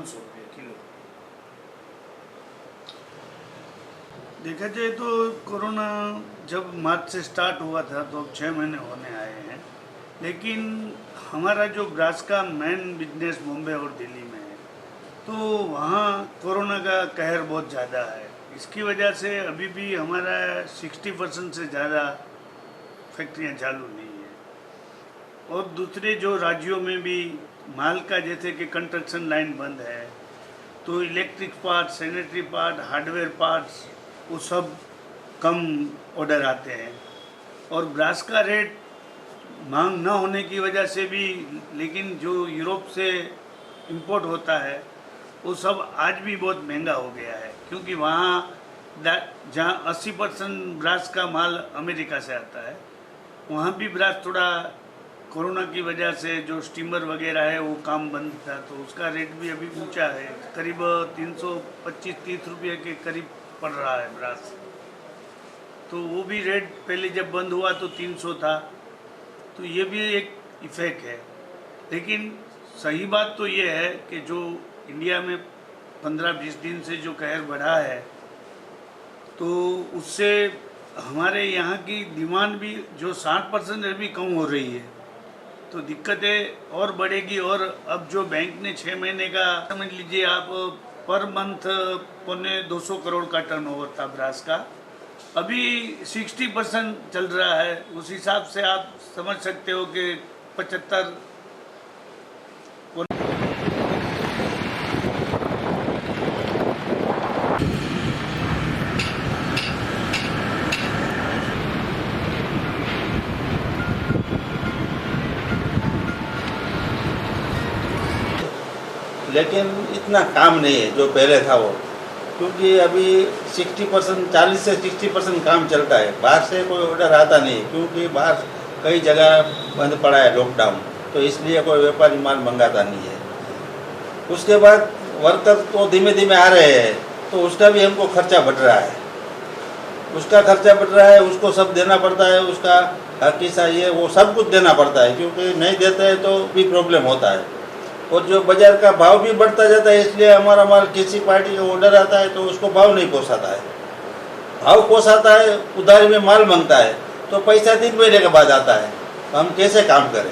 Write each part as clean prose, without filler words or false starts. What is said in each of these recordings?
₹500 kilo. देखा जाए तो कोरोना जब मार्च से स्टार्ट हुआ था तो अब 6 महीने होने आए हैं, लेकिन हमारा जो ब्रास का मेन बिजनेस बॉम्बे और दिल्ली में है, तो वहाँ कोरोना का कहर बहुत ज़्यादा है। इसकी वजह से अभी भी हमारा 60% से ज़्यादा फैक्ट्रियाँ चालू नहीं है। और दूसरे जो राज्यों में भी माल का, जैसे कि कंस्ट्रक्शन लाइन बंद है, तो electric part, sanitary part, hardware parts, वो सब कम ऑर्डर आते हैं। और ब्रास का रेट मांग न होने की वजह से भी, लेकिन जो यूरोप से इंपोर्ट होता है वो सब आज भी बहुत महंगा हो गया है, क्योंकि वहाँ जहाँ 80% ब्रास का माल अमेरिका से आता है, वहाँ भी ब्रास थोड़ा कोरोना की वजह से जो स्टीमर वगैरह है वो काम बंद था, तो उसका रेट भी अभी ऊंचा है, करीब 325-30 रुपये के करीब पड़ रहा है ब्रास। तो वो भी रेट पहले जब बंद हुआ तो 300 था, तो ये भी एक इफ़ेक्ट है। लेकिन सही बात तो ये है कि जो इंडिया में 15-20 दिन से जो कहर बढ़ा है, तो उससे हमारे यहाँ की डिमांड भी जो 60% है भी कम हो रही है, तो दिक्कतें और बढ़ेगी। और अब जो बैंक ने 6 महीने का, समझ लीजिए आप, पर मंथ 250 करोड़ का टर्नओवर था ब्रास का, अभी 60% चल रहा है। उस हिसाब से आप समझ सकते हो कि 75। लेकिन इतना काम नहीं है जो पहले था वो, क्योंकि अभी 60%, 40 से 60% काम चलता है। बाहर से कोई ऑर्डर आता नहीं, क्योंकि बाहर कई जगह बंद पड़ा है, लॉकडाउन, तो इसलिए कोई व्यापारी माल मंगाता नहीं है। उसके बाद वर्कर तो धीमे धीमे आ रहे हैं, तो उसका भी हमको खर्चा बढ़ रहा है, उसको सब देना पड़ता है, उसका हर किसा ये वो सब कुछ देना पड़ता है, क्योंकि नहीं देते हैं तो भी प्रॉब्लम होता है। और जो बाजार का भाव भी बढ़ता जाता है, इसलिए हमारा माल किसी पार्टी का ऑर्डर आता है तो उसको भाव नहीं पोसाता है। भाव पोसाता है, उधारी में माल मांगता है, तो पैसा 3 महीने के बाद आता है, तो हम कैसे काम करें?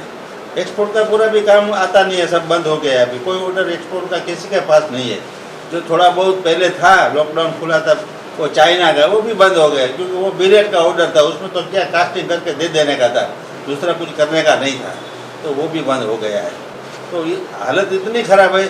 एक्सपोर्ट का पूरा भी काम आता नहीं है, सब बंद हो गया है। अभी कोई ऑर्डर एक्सपोर्ट का किसी के पास नहीं है। जो थोड़ा बहुत पहले था, लॉकडाउन खुला था, वो चाइना का, वो भी बंद हो गया, क्योंकि वो बिलेट का ऑर्डर था, उसमें तो क्या कास्टिंग करके दे देने का था, दूसरा कुछ करने का नहीं था, तो वो भी बंद हो गया है। तो ये हालत इतनी ख़राब है